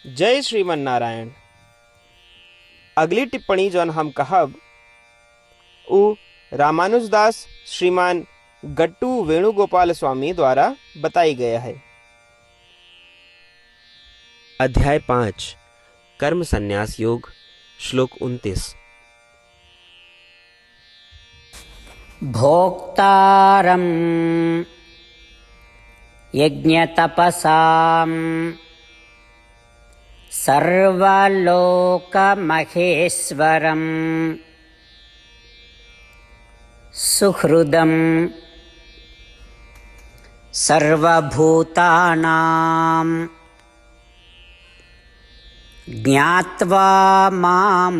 जय श्रीमन नारायण। अगली टिप्पणी जौन हम कहब उ रामानुजदास श्रीमान गट्टू वेणुगोपाल स्वामी द्वारा बताई गया है। अध्याय 5 कर्म संन्यास योग श्लोक 29। भोक्तारं यज्ञतपसां सर्वलोकमहेश्वरं सुहृदं सर्वभूतानां ज्ञात्वा मां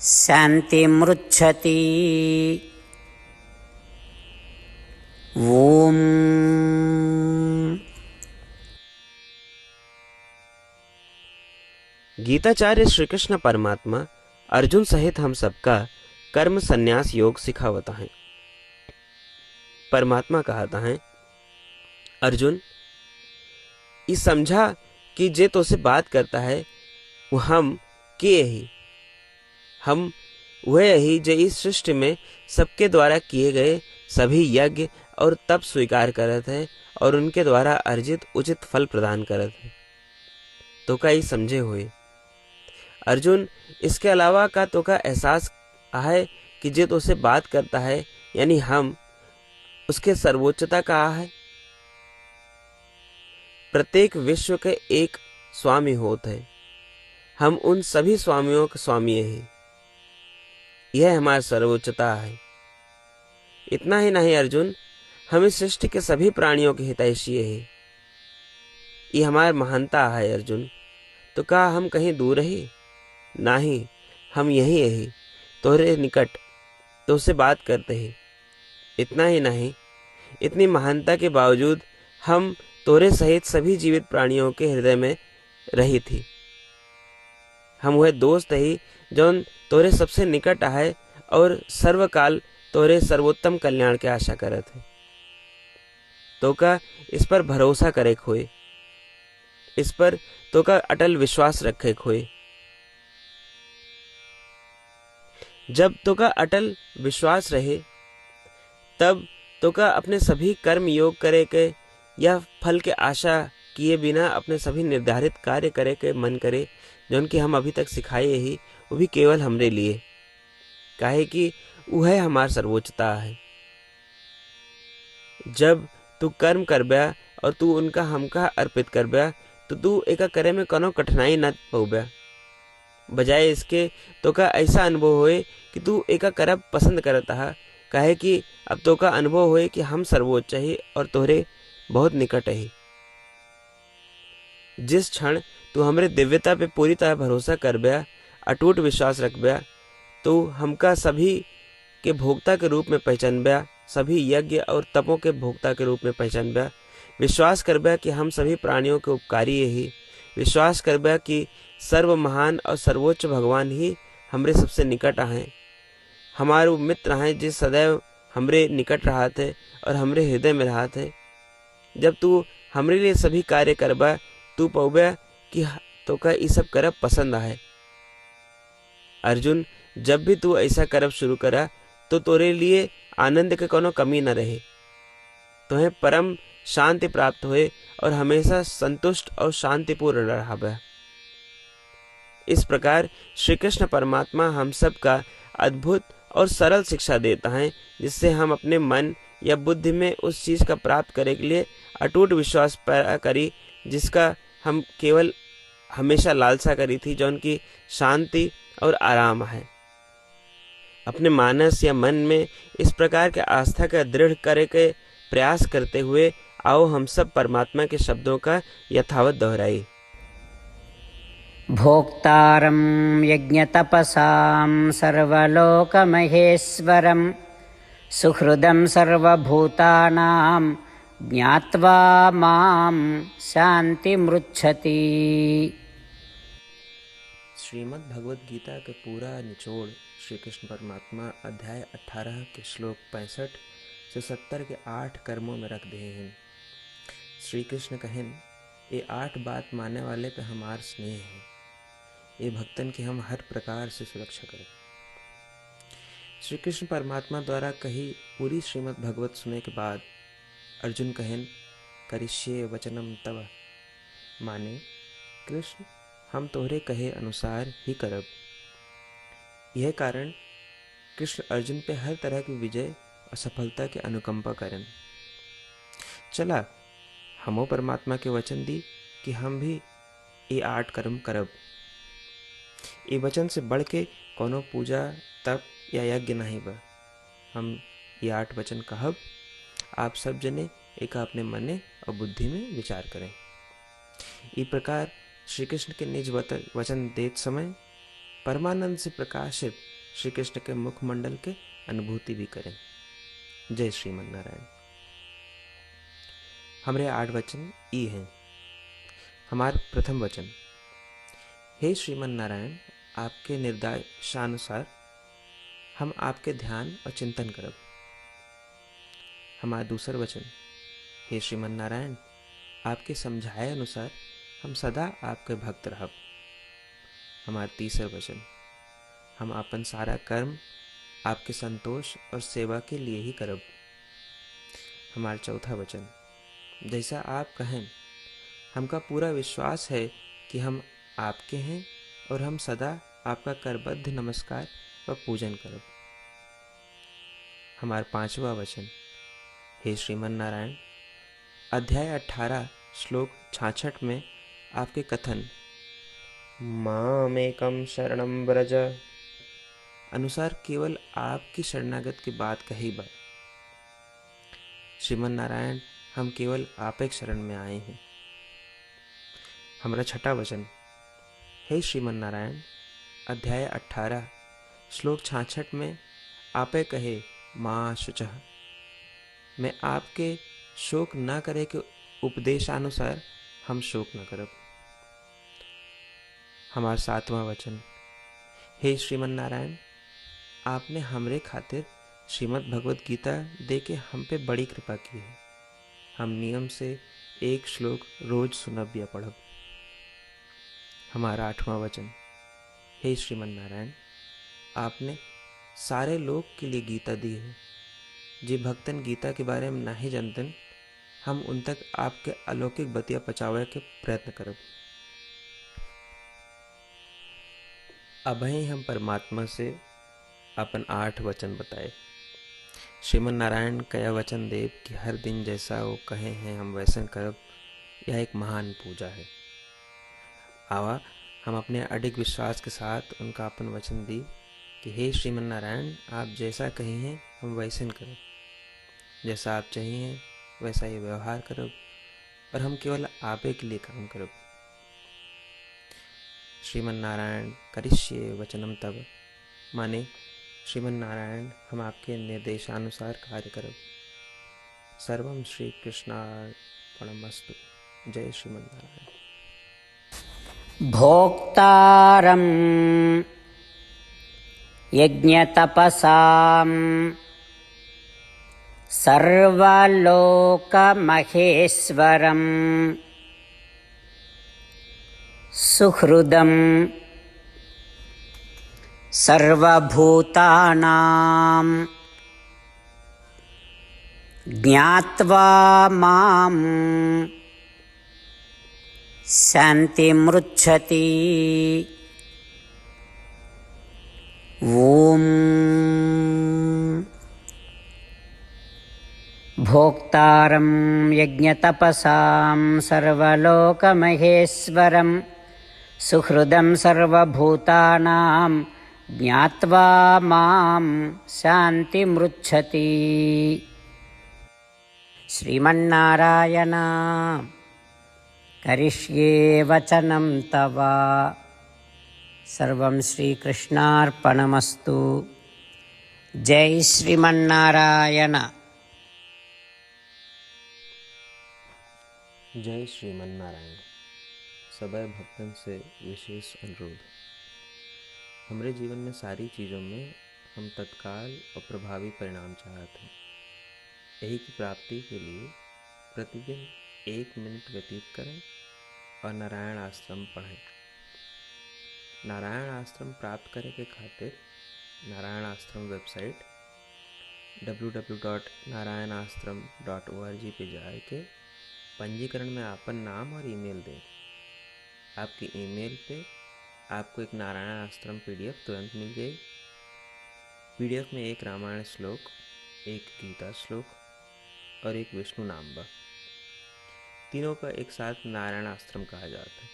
शान्तिमृच्छति। ओम। गीताचार्य श्री कृष्ण परमात्मा अर्जुन सहित हम सबका कर्म संन्यास योग सिखावता है। परमात्मा कहता है, अर्जुन ये समझा कि जे तो से बात करता है वो हम किए ही, हम वह ही जो इस सृष्टि में सबके द्वारा किए गए सभी यज्ञ और तप स्वीकार करत है और उनके द्वारा अर्जित उचित फल प्रदान करत है। तो का ये समझे हुए अर्जुन, इसके अलावा का तो का एहसास है कि जे तो से बात करता है यानी हम उसके सर्वोच्चता का है। प्रत्येक विश्व के एक स्वामी होते हैं, हम उन सभी स्वामियों के स्वामी हैं। यह हमारा सर्वोच्चता है। इतना ही नहीं अर्जुन, हम इस सृष्टि के सभी प्राणियों के हितैषी हैं। ये हमारी महानता है अर्जुन। तो क्या हम कहीं दूर ही नहीं, हम यही है तोरे निकट तो से बात करते हैं। इतना ही नहीं, इतनी महानता के बावजूद हम तोरे सहित सभी जीवित प्राणियों के हृदय में रही थी। हम वह दोस्त ही जो तोरे सबसे निकट आए और सर्वकाल तोरे सर्वोत्तम कल्याण के आशा करत है। तो का इस पर भरोसा करे खोए, इस पर तो का अटल विश्वास रखे खोए। जब तो का अटल विश्वास रहे तब तो का अपने सभी कर्म योग करे के या फल के आशा किए बिना अपने सभी निर्धारित कार्य करे के मन करे, जो उनकी हम अभी तक सिखाए ही वो भी केवल हमरे लिए, काहे कि वह हमार सर्वोच्चता है। जब तू कर्म करब्या और तू उनका हमका अर्पित करब्या तो तू एका करे में कोनो कठिनाई न पौब्या। बजाय इसके तो का ऐसा अनुभव होए कि तू एका करब पसंद करता है, काहे कि अब तो का अनुभव होए कि हम सर्वोच्च ही और तोहरे बहुत निकट ही। जिस क्षण तू हमरे दिव्यता पे पूरी तरह भरोसा करब्या, अटूट विश्वास रखब्या, तो हमका सभी के भोक्ता के रूप में पहचानब्या, सभी यज्ञ और तपों के भोक्ता के रूप में पहचानब्या, विश्वास करब्या कि हम सभी प्राणियों के उपकारी ही, विश्वास करब्या कि सर्व महान और सर्वोच्च भगवान ही हमरे सबसे निकट हैं, हमारे मित्र हैं जो सदैव हमरे निकट रहा थे और हमरे हृदय में रहा थे। जब तू हमरे लिए सभी कार्य करबा तू पौबा कि तो का ये सब करब पसंद आए। अर्जुन, जब भी तू ऐसा करब शुरू करा तो तोरे लिए आनंद के कोनो कमी न रहे, तुम्हें परम शांति प्राप्त हुए और हमेशा संतुष्ट और शांतिपूर्ण रहा। इस प्रकार श्री कृष्ण परमात्मा हम सब का अद्भुत और सरल शिक्षा देता है, जिससे हम अपने मन या बुद्धि में उस चीज का प्राप्त करने के लिए अटूट विश्वास पैदा करी, जिसका हम केवल हमेशा लालसा करी थी, जो उनकी शांति और आराम है। अपने मानस या मन में इस प्रकार के आस्था का दृढ़ करे के प्रयास करते हुए आओ हम सब परमात्मा के शब्दों का यथावत दोहराई। भोक्तारं यज्ञतपसां सर्वलोकमहेश्वरं सुहृदं सर्वभूतानां ज्ञात्वा मां शान्तिमृच्छति। श्रीमद् भगवद गीता के पूरा निचोड़ श्री कृष्ण परमात्मा अध्याय 18 के श्लोक 65 से 70 के 8 कर्मों में रख दिए हैं। श्री कृष्ण कहें, ये 8 बात मानने वाले पे हमार स्नेह है। ये भक्तन की हम हर प्रकार से सुरक्षा करें। श्री कृष्ण परमात्मा द्वारा कही पूरी श्रीमद् भगवत सुने के बाद अर्जुन कहन करिष्ये वचनम तव, माने कृष्ण हम तोहरे कहे अनुसार ही करब। यह कारण कृष्ण अर्जुन पे हर तरह की विजय और सफलता के अनुकंपा करन। चला हमो परमात्मा के वचन दी कि हम भी ये 8 कर्म करब। ये वचन से बढ़ के कोनो पूजा तप या यज्ञ नहीं बा। हम ये 8 वचन कहब, आप सब जने एक अपने मने और बुद्धि में विचार करें। इस प्रकार श्री कृष्ण के निज वचन देत समय परमानंद से प्रकाशित श्री कृष्ण के मुखमंडल के अनुभूति भी करें। जय श्रीमन नारायण। हमारे 8 वचन ई हैं। हमार प्रथम वचन, हे श्रीमन नारायण, आपके निर्देशानुसार हम आपके ध्यान और चिंतन करब। हमारा दूसर वचन, हे श्रीमन नारायण, आपके समझाए अनुसार हम सदा आपके भक्त रहब। हमारा तीसर वचन, हम अपन सारा कर्म आपके संतोष और सेवा के लिए ही करब। हमारा चौथा वचन, जैसा आप कहें हमका पूरा विश्वास है कि हम आपके हैं और हम सदा आपका करबद्ध नमस्कार व पूजन करब। हमारा पांचवा वचन, हे श्रीमन नारायण, अध्याय 18 श्लोक 66 में आपके कथन मामेकम शरणम व्रज अनुसार केवल आपकी शरणागत की बात कही बा। श्रीमन नारायण, हम केवल आप एक शरण में आए हैं। हमारा छठा वचन, हे श्रीमन नारायण, अध्याय 18 श्लोक 66 में आपे कहे माँ शुचः, मैं आपके शोक न करे के उपदेशानुसार हम शोक न करब। हमारा सातवां वचन, हे श्रीमन नारायण, आपने हमरे खातिर श्रीमद् भगवत गीता दे के हम पे बड़ी कृपा की है। हम नियम से एक श्लोक रोज सुनब या पढ़ब। हमारा आठवां वचन, हे श्रीमन नारायण, आपने सारे लोग के लिए गीता दी है। जे भक्तन गीता के बारे में नहीं जानतन, हम उन तक आपके अलौकिक बतिया पहुंचावे के प्रयत्न करब। अभी हम परमात्मा से अपन 8 वचन बताए। श्रीमन नारायण कया वचन देव कि हर दिन जैसा वो कहे हैं हम वैसा करब। यह एक महान पूजा है। आवा हम अपने अडिग विश्वास के साथ उनका अपन वचन दी कि हे श्रीमन नारायण, आप जैसा कही हैं हम वैसे करब। जैसा आप चाहिए वैसा ही व्यवहार करब और हम केवल आपे के लिए काम करब। श्रीमन नारायण करिष्ये वचनम तब, माने श्रीमन नारायण हम आपके निर्देशानुसार कार्य करब। सर्वम श्री कृष्णार्पणमस्तु। जय श्रीमन नारायण। भोक्तारं यज्ञतपसां सर्वलोकमहेश्वरं सुहृदं सर्वभूतानां ज्ञात्वा मां शान्तिमृच्छति। ॐ भोक्तारं यज्ञतपसां सर्वलोकमहेश्वरं सुहृदं सर्वभूतानां ज्ञात्वा मां शान्तिमृच्छति। श्रीमन्नारायण करिष्ये वचनं तव। सर्वं श्रीकृष्णार्पणमस्तु। जय श्रीमन्नारायण। जय श्रीमन नारायण। सबै भक्तन से विशेष अनुरोध, हमारे जीवन में सारी चीज़ों में हम तत्काल और प्रभावी परिणाम चाहते हैं। यही की प्राप्ति के लिए प्रतिदिन 1 मिनट व्यतीत करें और नारायण आश्रम पढ़ें। नारायण आश्रम प्राप्त करे के खातिर नारायण आश्रम वेबसाइट www.narayanashram.org पे जाए के पंजीकरण में आपन नाम और ईमेल दें। आपकी ईमेल पे आपको एक नारायण आश्रम PDF तुरंत मिल जाएगी। PDF में एक रामायण श्लोक, एक गीता श्लोक और एक विष्णु नाम बा। तीनों का एक साथ नारायण आश्रम कहा जाता है।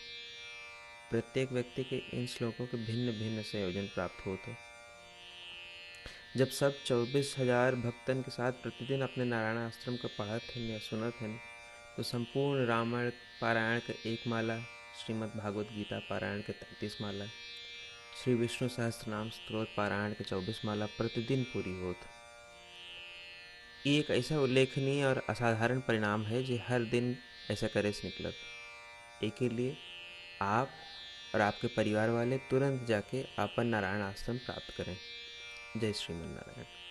प्रत्येक व्यक्ति के इन श्लोकों के भिन्न भिन्न संयोजन प्राप्त होते हैं। जब सब 24,000 भक्तन के साथ प्रतिदिन अपने नारायण आश्रम का पढ़त हैं या सुनत हैं, तो संपूर्ण रामायण पारायण का एक माला, श्रीमद् भागवत गीता पारायण के 33 माला, श्री विष्णु सहस्त्रनाम स्तोत्र पारायण के 24 माला प्रतिदिन पूरी होत। ये एक ऐसा उल्लेखनीय और असाधारण परिणाम है जो हर दिन ऐसा करे से निकलत। एक के लिए आप और आपके परिवार वाले तुरंत जाके आपन नारायण आश्रम प्राप्त करें। जय श्रीमन नारायण।